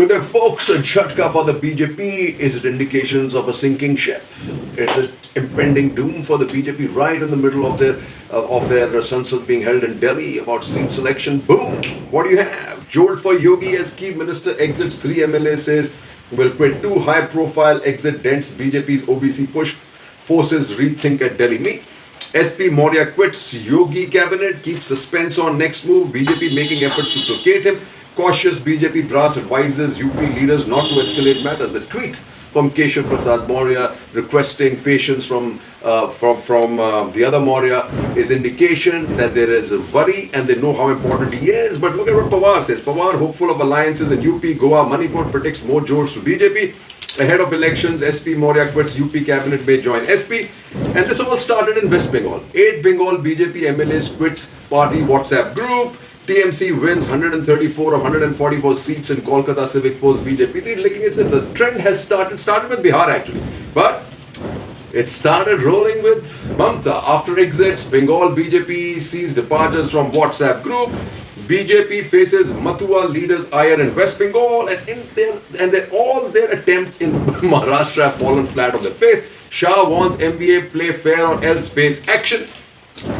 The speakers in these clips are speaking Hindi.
Today, folks, a Jhatka for the BJP. Is it indications of a sinking ship? Is it impending doom for the BJP right in the middle of their Sansad being held in Delhi about seat selection? Boom! What do you have? Jolt for Yogi as key minister exits 3 MLA says will quit. 2 high-profile exit dents BJP's OBC push. Forces rethink at Delhi meet. SP Maurya quits Yogi cabinet, keeps suspense on next move. BJP making efforts to placate him. Cautious BJP brass advises UP leaders not to escalate matters. The tweet from Keshav Prasad Maurya requesting patience from the other Maurya is indication that there is a worry and they know how important he is. But look at what Pawar says. Pawar, hopeful of alliances in UP, Goa, Manipur, predicts more jolts to BJP. Ahead of elections, SP Maurya quits UP cabinet, may join SP. And this all started in West Bengal. 8 Bengal BJP MLAs quit party WhatsApp group. TMC wins 134 of 144 seats in Kolkata civic polls. BJP. The trend has started with Bihar actually. But it started rolling with Mamta. After exits, Bengal BJP sees departures from WhatsApp group. BJP faces Matua leaders' ire in West Bengal, and all their attempts in Maharashtra have fallen flat on their face. Shah wants MVA play fair or else face action.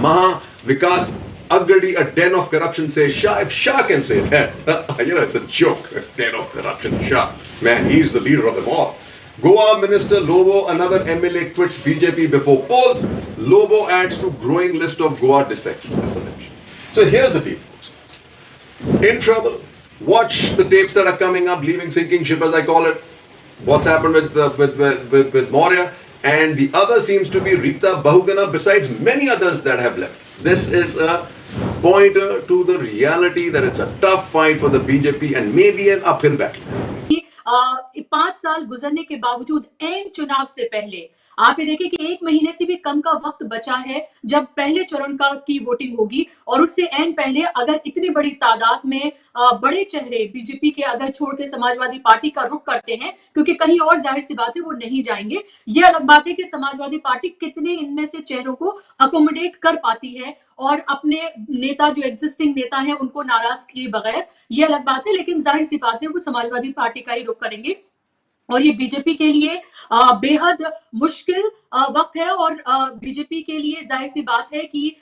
Maha Vikas Agadi, a den of corruption, says Shah. If Shah can say that, it's a joke. A den of corruption, Shah. Man, he's the leader of them all. Goa Minister Lobo, another MLA, quits BJP before polls. Lobo adds to growing list of Goa dissension. So here's the deal, folks. In trouble. Watch the tapes that are coming up, leaving sinking ship, as I call it. What's happened with Maurya, and the other seems to be Rita Bahuguna, besides many others that have left. This is a pointer to the reality that it's a tough fight for the BJP and maybe an uphill battle. 5 साल गुजरने के बावजूद ऐन चुनाव से पहले आप ये देखिए कि 1 महीने से भी कम का वक्त बचा है जब पहले चरण की वोटिंग होगी, और उससे ऐन पहले अगर इतनी बड़ी तादाद में बड़े चेहरे बीजेपी के अगर छोड़ के समाजवादी पार्टी का रुख करते हैं, क्योंकि कहीं और जाहिर सी बात है वो नहीं जाएंगे। ये अलग बात है कि समाजवादी पार्टी कितने इनमें से चेहरों को अकोमोडेट कर पाती है और अपने नेता जो एग्जिस्टिंग नेता हैं उनको नाराज किए बगैर, ये अलग बात है। लेकिन जाहिर सी बात है वो समाजवादी पार्टी का ही रुख करेंगे, और ये बीजेपी के लिए बेहद मुश्किल वक्त है। और बीजेपी के लिए जाहिर सी बात है कि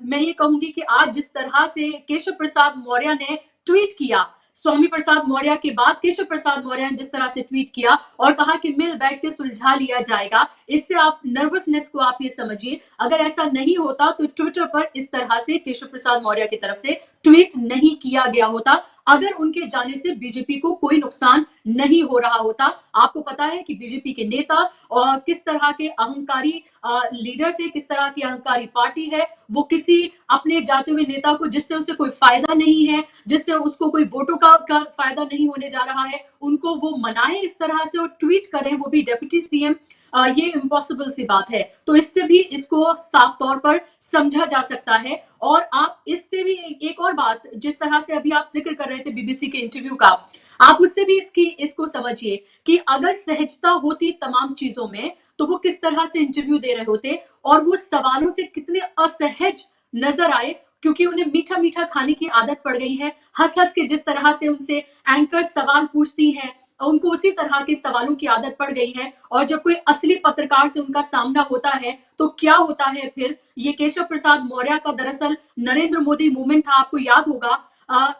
मैं ये कहूंगी कि आज जिस तरह से केशव प्रसाद मौर्य ने ट्वीट किया, स्वामी प्रसाद मौर्य के बाद केशव प्रसाद मौर्य ने जिस तरह से ट्वीट किया और कहा कि मिल बैठ के सुलझा लिया जाएगा, इससे आप नर्वसनेस को आप ये समझिए। अगर ऐसा नहीं होता तो ट्विटर पर इस तरह से केशव प्रसाद मौर्य की तरफ से ट्वीट नहीं किया गया होता, अगर उनके जाने से बीजेपी को कोई नुकसान नहीं हो रहा होता। आपको पता है कि बीजेपी के नेता और किस तरह के अहंकारी लीडर्स है, किस तरह की अहंकारी पार्टी है। वो किसी अपने जाते हुए नेता को जिससे उसे कोई फायदा नहीं है, जिससे उसको कोई वोटों का फायदा नहीं होने जा रहा है, उनको वो मनाए इस तरह से और ट्वीट करें, वो भी डिप्टी सीएम, ये इम्पॉसिबल सी बात है। तो इससे भी इसको साफ तौर पर समझा जा सकता है। और आप इससे भी एक और बात, जिस तरह से अभी आप जिक्र कर रहे थे बीबीसी के इंटरव्यू का, आप उससे भी इसको समझिए कि अगर सहजता होती तमाम चीजों में तो वो किस तरह से इंटरव्यू दे रहे होते और वो सवालों से कितने असहज नजर आए, क्योंकि उन्हें मीठा मीठा खाने की आदत पड़ गई है। हंस हंस के जिस तरह से उनसे एंकर सवाल पूछती हैं, उनको उसी तरह के सवालों की आदत पड़ गई है। और जब कोई असली पत्रकार से उनका सामना होता है तो क्या होता है फिर। ये केशव प्रसाद मौर्य का दरअसल नरेंद्र मोदी मूवमेंट था। आपको याद होगा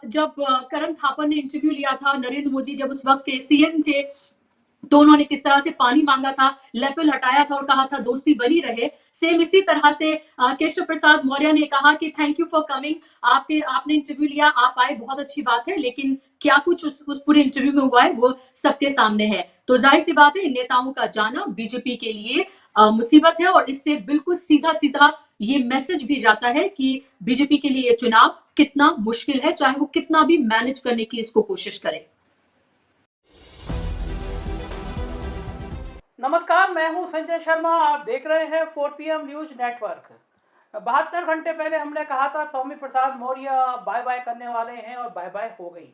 जब करण थापर ने इंटरव्यू लिया था, नरेंद्र मोदी जब उस वक्त के सीएम थे, तो उन्होंने किस तरह से पानी मांगा था, लेपल हटाया था और कहा था दोस्ती बनी रहे। सेम इसी तरह से केशव प्रसाद मौर्य ने कहा कि थैंक यू फॉर कमिंग, आपने इंटरव्यू लिया, आप आए, बहुत अच्छी बात है, लेकिन क्या कुछ उस पूरे इंटरव्यू में हुआ है वो सबके सामने है। तो जाहिर सी बात है इन नेताओं का जाना बीजेपी के लिए मुसीबत है, और इससे बिल्कुल सीधा सीधा ये मैसेज भी जाता है कि बीजेपी के लिए ये चुनाव कितना मुश्किल है, चाहे वो कितना भी मैनेज करने की इसको कोशिश करे। नमस्कार, मैं हूं संजय शर्मा, आप देख रहे हैं 4 PM न्यूज नेटवर्क। 72 घंटे पहले हमने कहा था स्वामी प्रसाद मौर्य बाय बाय करने वाले हैं और बाय बाय हो गई।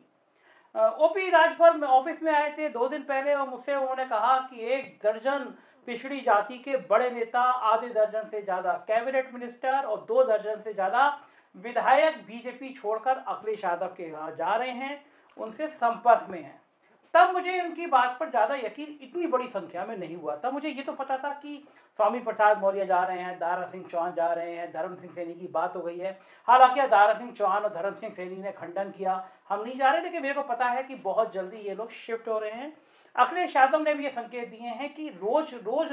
ओपी राजभर में ऑफिस में आए थे 2 दिन पहले और मुझसे उन्होंने कहा कि 1 दर्जन पिछड़ी जाति के बड़े नेता, आधे दर्जन से ज़्यादा कैबिनेट मिनिस्टर और 2 दर्जन से ज़्यादा विधायक बीजेपी छोड़कर अखिलेश यादव के यहाँ जा रहे हैं, उनसे संपर्क में हैं। तब मुझे उनकी बात पर ज़्यादा यकीन इतनी बड़ी संख्या में नहीं हुआ। तब मुझे ये तो पता था कि स्वामी प्रसाद मौर्य जा रहे हैं, दारा सिंह चौहान जा रहे हैं, धर्म सिंह सैनी की बात हो गई है। हालांकि दारा सिंह चौहान और धर्म सिंह सैनी ने खंडन किया, हम नहीं जा रहे, लेकिन मेरे को पता है कि बहुत जल्दी ये लोग शिफ्ट हो रहे हैं। अखिलेश यादव ने भी ये संकेत दिए हैं कि रोज रोज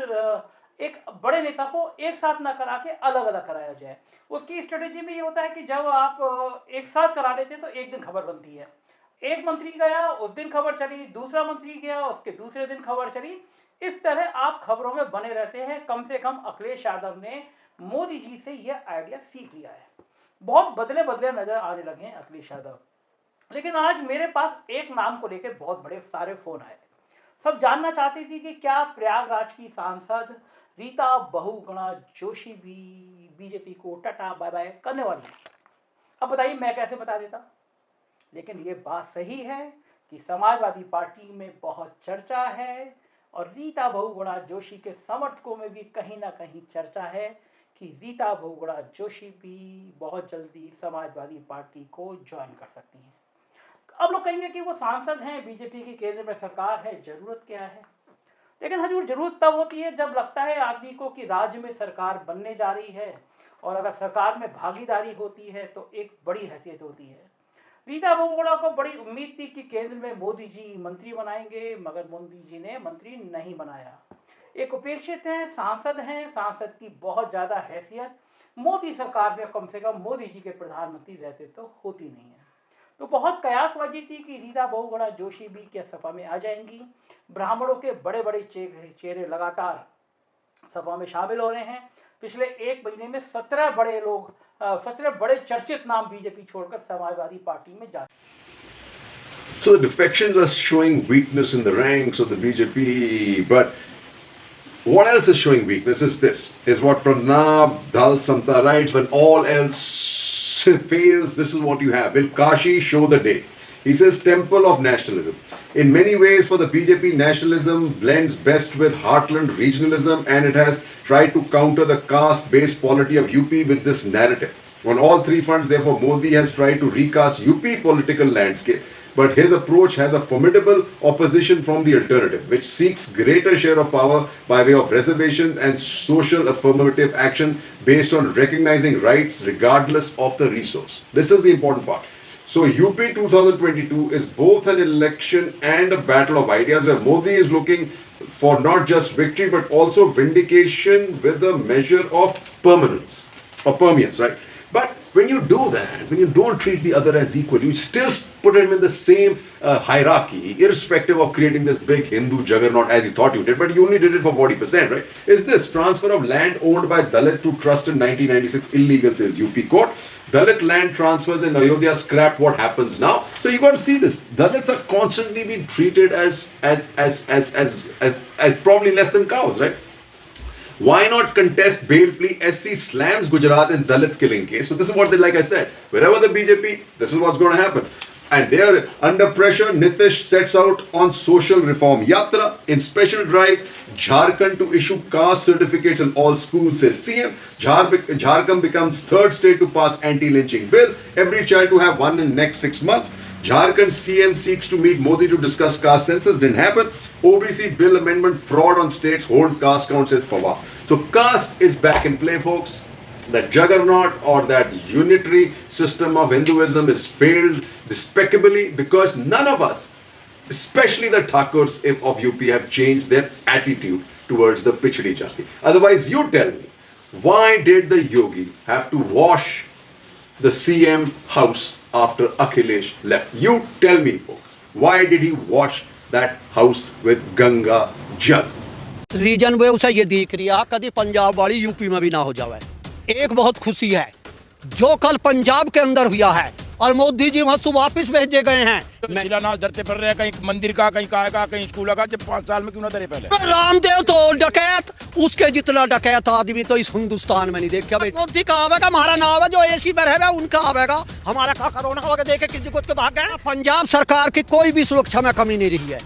एक बड़े नेता को एक साथ ना करा के अलग अलग कराया जाए। उसकी स्ट्रेटेजी में ये होता है कि जब आप एक साथ करा लेते हैं तो एक दिन खबर बनती है, एक मंत्री गया उस दिन खबर चली, दूसरा मंत्री गया उसके दूसरे दिन खबर चली। इस तरह आप खबरों में बने रहते हैं। कम से कम अखिलेश यादव ने मोदी जी से यह आइडिया सीख लिया है। बहुत बदले बदले नजर आने लगे हैं अखिलेश यादव। लेकिन आज मेरे पास एक नाम को लेकर बहुत बड़े सारे फोन आए। सब जानना चाहती थी कि क्या प्रयागराज की सांसद रीता बहुगुणा जोशी भी बीजेपी को टाटा बाय बाय करने वाली है। अब बताइए मैं कैसे बता देता। लेकिन ये बात सही है कि समाजवादी पार्टी में बहुत चर्चा है और रीता बहुगुणा जोशी के समर्थकों में भी कहीं ना कहीं चर्चा है कि रीता बहुगुणा जोशी भी बहुत जल्दी समाजवादी पार्टी को ज्वाइन कर सकती हैं। अब लोग कहेंगे कि वो सांसद हैं, बीजेपी की केंद्र में सरकार है, जरूरत क्या है। लेकिन हजूर जरूरत तब होती है जब लगता है आदमी को कि राज्य में सरकार बनने जा रही है, और अगर सरकार में भागीदारी होती है तो एक बड़ी हैसियत होती है। रीता बहुगुणा को बड़ी उम्मीद थी कि केंद्र में मोदी जी मंत्री बनाएंगे, मगर मोदी जी ने मंत्री नहीं बनाया। एक उपेक्षित हैं, सांसद की बहुत ज़्यादा हैसियत मोदी सरकार में कम से कम मोदी जी के प्रधानमंत्री रहते तो होती नहीं है। तो बहुत कयासबाजी थी कि रीता बहुगुणा जोशी भी क्या सपा में आ जाएंगी। ब्राह्मणों के बड़े बड़े चेहरे लगातार सपा में शामिल हो रहे हैं। पिछले एक महीने में 17 बड़े चर्चित नाम बीजेपी छोड़कर समाजवादी पार्टी में जा। So the defections are showing weakness in the ranks of the BJP, but what else is showing weakness is this, is what Pranab Dal Samta writes, when all else fails, this is what you have. Will Kashi show the day? He says, temple of nationalism. In many ways for the BJP, nationalism blends best with heartland regionalism, and it has tried to counter the caste-based polity of UP with this narrative. On all three fronts, therefore, Modi has tried to recast UP political landscape, but his approach has a formidable opposition from the alternative, which seeks greater share of power by way of reservations and social affirmative action based on recognizing rights regardless of the resource. This is the important part. So UP 2022 is both an election and a battle of ideas, where Modi is looking for not just victory but also vindication with a measure of permanence or permeance, right? But when you do that, when you don't treat the other as equal, you still put him in the same hierarchy, irrespective of creating this big Hindu juggernaut as you thought you did, but you only did it for 40%, right? Is this transfer of land owned by Dalit to trust in 1996 illegal, says UP court? Dalit land transfers in Ayodhya scrapped. What happens now? So you got to see this. Dalits are constantly being treated as probably less than cows, right? Why not contest bail plea? SC slams Gujarat in Dalit killing case. So this is what they, like I said, wherever the BJP, this is what's going to happen. And they are under pressure. Nitish sets out on social reform yatra in special drive. Jharkhand to issue caste certificates in all schools, says CM. Jharkhand becomes third state to pass anti-lynching bill. Every child to have one in next 6 months. Jharkhand CM seeks to meet Modi to discuss caste census. Didn't happen. OBC bill amendment fraud on states hold caste count, says Pawar. So caste is back in play, folks. That juggernaut or that unitary system of Hinduism is failed despicably because none of us, especially the Thakurs of UP, have changed their attitude towards the Pichdi Jati. Otherwise, you tell me, why did the yogi have to wash the CM house after Akhilesh left? You tell me, folks, why did he wash that house with Ganga Jal? Reason वे उसे ये दिख रही है कभी पंजाब वाली यूपी में भी ना हो जाए। एक बहुत खुशी है जो कल पंजाब के अंदर हुआ है और मोदी जी वहाँ से वापिस भेजे गए हैं। शिलान्यास धरते पड़ रहे हैं, कहीं मंदिर का, कहीं का, कहीं स्कूल का, जब 5 साल में क्यों ना धरे पहले। रामदेव तो डकैत, उसके जितना डकैत आदमी तो इस हिंदुस्तान में नहीं देखा। मोदी का आवेगा, हमारा नाम है जो एसी में रहेगा उनका आवेगा, हमारा का कोरोना होगा देखे किसी को भाग गए। पंजाब सरकार की कोई भी सुरक्षा में कमी नहीं रही है।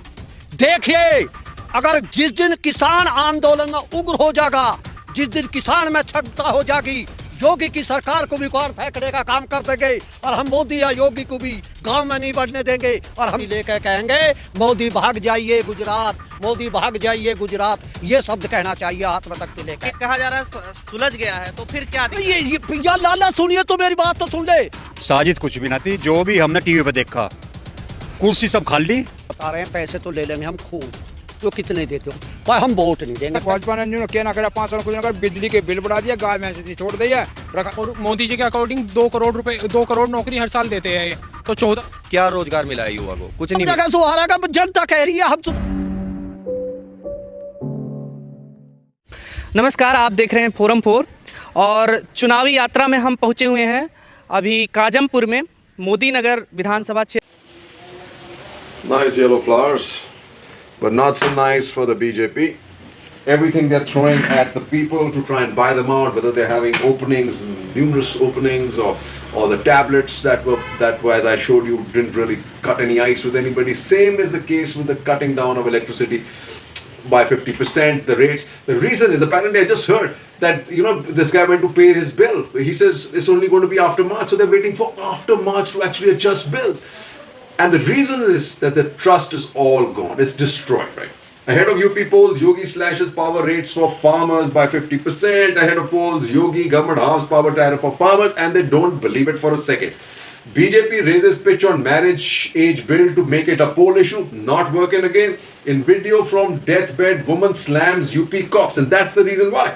देखिए अगर जिस दिन किसान आंदोलन में उग्र हो जाएगा, जिस दिन किसान में क्षमता हो जाएगी, योगी की सरकार को भी बाहर फेंकने का काम कर देंगे और हम मोदी या योगी को भी गांव में नहीं बढ़ने देंगे और हम लेकर कहेंगे मोदी भाग जाइए गुजरात, मोदी भाग जाइए गुजरात, ये शब्द कहना चाहिए हाथ में तख्ती लेकर। कहा जा रहा है सुलझ गया है, तो फिर क्या ये यार लाला सुनिए तो मेरी बात तो सुन ले। साजिश कुछ भी ना थी, जो भी हमने टीवी पे देखा, कुर्सी सब खाली। बता रहे हैं पैसे तो ले लेंगे हम खूब, तो कितने देते हो भाई, हम वोट नहीं देंगे। भाजपा ने क्या ना करा, 5 साल कुछ ना कर, बिजली के बिल बढ़ा दिया, गाय में से छोड़ दिया रखा। और मोदी जी के अकॉर्डिंग 2 करोड़ रुपए, 2 करोड़ नौकरी हर साल देते हैं, तो 14 क्या रोजगार मिला है युवा को? कुछ नहीं। जगह सुहारा का जनता कह रही है हम। नमस्कार, आप देख रहे हैं फोरम 4 और चुनावी यात्रा में हम पहुंचे हुए हैं अभी काजमपुर में, मोदी नगर विधानसभा क्षेत्र। Nice yellow flowers, but not so nice for the BJP. Everything they're throwing at the people to try and buy them out, whether they're having openings, numerous openings, or the tablets that were, as I showed you, didn't really cut any ice with anybody. Same is the case with the cutting down of electricity by 50%. The rates. The reason is, apparently I just heard that, you know, this guy went to pay his bill. He says it's only going to be after March, so they're waiting for after March to actually adjust bills. And the reason is that the trust is all gone. It's destroyed, right? Ahead of UP polls, Yogi slashes power rates for farmers by 50%. Ahead of polls, Yogi government halves power tariff for farmers, and they don't believe it for a second. BJP raises pitch on marriage age bill to make it a poll issue. Not working again. In video from deathbed, woman slams UP cops, and that's the reason why.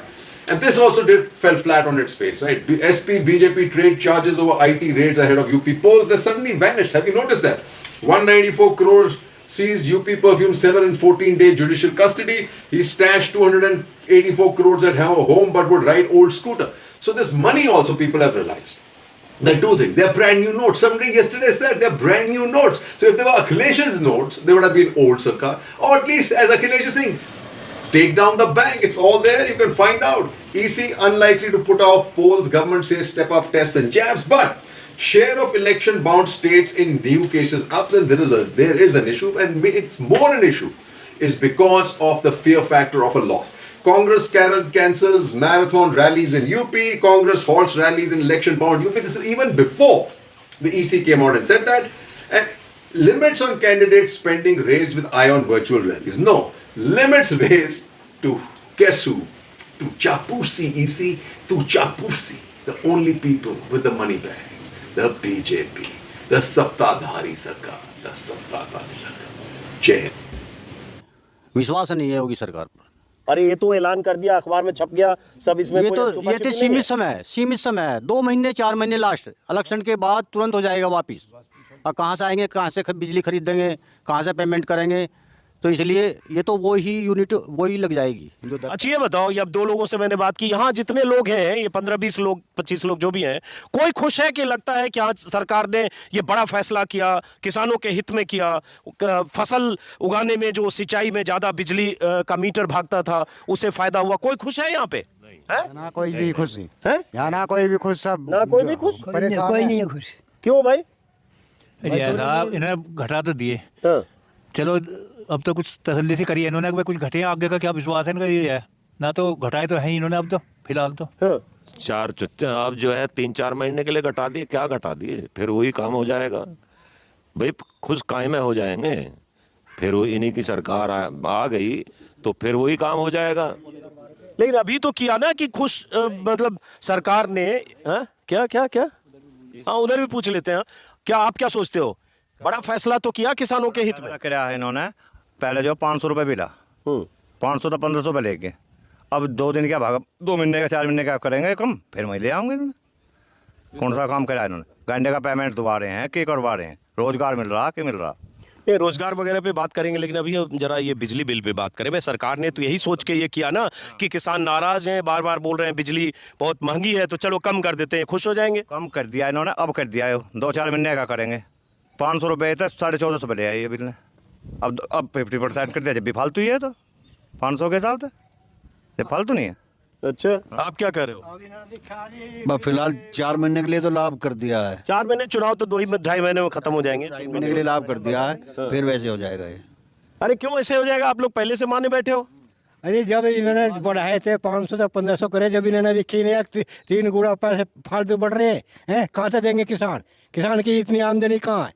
And this also fell flat on its face, right? SP BJP trade charges over IT raids ahead of UP polls. They suddenly vanished. Have you noticed that? 194 crores seized UP perfume seller in 14-day judicial custody. He stashed 284 crores at home but would ride old scooter. So this money also people have realized. The two things, they're brand new notes. Somebody yesterday said they're brand new notes. So if they were Akhilesh's notes, they would have been old Sarkar. Or at least, as Akhilesh is saying, take down the bank. It's all there. You can find out. EC unlikely to put off polls. Government says step up tests and jabs. But share of election bound states in new cases up. Then there is an issue, and it's more an issue. Is because of the fear factor of a loss. Congress cancels marathon rallies in UP. Congress halts rallies in election bound UP. This is even before the EC came out and said that. And limits on candidate spending raised with eye on virtual rallies. No. Limits raised to guess who? To Chapusi, EC, to Chapusi. The only people with the money bags. The BJP. The Saptadhari Sarkar. The Saptadhari Sarkar. Jai Hind. विश्वास नहीं है होगी सरकार पर। अरे ये तो ऐलान कर दिया, अखबार में छप गया सब, इसमें ये तो सीमित समय है 2 महीने 4 महीने लास्ट, इलेक्शन के बाद तुरंत हो जाएगा वापिस। और कहाँ से आएंगे, कहाँ से बिजली खरीदेंगे, कहाँ से पेमेंट करेंगे, तो इसलिए ये तो वही यूनिट वही लग जाएगी। अच्छा ये बताओ, ये अब 2 लोगों से मैंने बात की, यहाँ जितने लोग हैं, ये 15-20 लोग 25 लोग जो भी हैं, कोई खुश है कि लगता है कि आज सरकार ने ये बड़ा फैसला किया, किसानों के हित में किया, फसल उगाने में जो सिंचाई में ज्यादा बिजली का मीटर भागता था उससे फायदा हुआ, कोई खुश है यहाँ पे? ना कोई भी खुश है, यहाँ ना कोई भी खुश, सब ना कोई भी खुश, कोई नहीं है खुश। क्यों भाई? साहब इन्होंने घटा तो दिए, चलो अब तो कुछ तसल्ली से करिए इन्होंने, कुछ घटे, आगे का क्या विश्वास है इनका? ये है ना, तो घटाए तो है ही इन्होंने अब तो फिलहाल तो। अब जो है 3-4 महीने के लिए घटा दिए, क्या घटा दिए, फिर वही काम हो जाएगा भाई, खुश काहे में हो जाएंगे, फिर वो इन्हीं की सरकार आ गई तो फिर वही काम हो जाएगा। लेकिन अभी तो किया ना कि खुश, मतलब सरकार ने क्या क्या क्या, हाँ उधर भी पूछ लेते हैं, क्या आप क्या सोचते हो? बड़ा फैसला तो किया किसानों के हित में। क्या है इन्होंने, पहले जो 500 रुपये मिला, 500 तो 1500 रुपये लेके, अब 2 दिन क्या भागा, 2 महीने का 4 महीने का करेंगे कम, फिर मैं ले आऊँगे। कौन सा काम करा इन्होंने? घंटे का पेमेंट दबा रहे हैं, क्या करवा रहे हैं, रोजगार मिल रहा कि मिल रहा? ये रोजगार वगैरह पे बात करेंगे, लेकिन अभी जरा ये बिजली बिल पे बात करें। मैं सरकार ने तो यही सोच के ये किया ना कि किसान नाराज हैं, बार बार बोल रहे हैं बिजली बहुत महंगी है, तो चलो कम कर देते हैं, खुश हो जाएंगे। कम कर दिया इन्होंने, अब कर दिया है, 2-4 महीने का करेंगे। 500 रुपये था, 1450 रुपये ले आई ये बिल ने, अब 50% कर दिया, जब भी फालतू ही है तो 500 के हिसाब से, ये फालतू नहीं है। अच्छा आप क्या कह रहे हो? फिलहाल 4 महीने के लिए तो लाभ कर दिया है। 4 महीने, चुनाव तो 2-2.5 महीने में खत्म हो जाएंगे। 2.5 महीने के लिए लाभ कर दिया है, फिर वैसे हो जाएगा ये। अरे क्यों ऐसे हो जाएगा? आप लोग पहले से माने बैठे हो। अरे जब इन्होंने बढ़ाए थे 500 से 1500 करे, जब इन्होंने देखी नहीं 3 गुना पैसे फालतू बढ़ रहे हैं, कहाँ से देंगे किसान? किसान की इतनी आमदनी कहाँ है?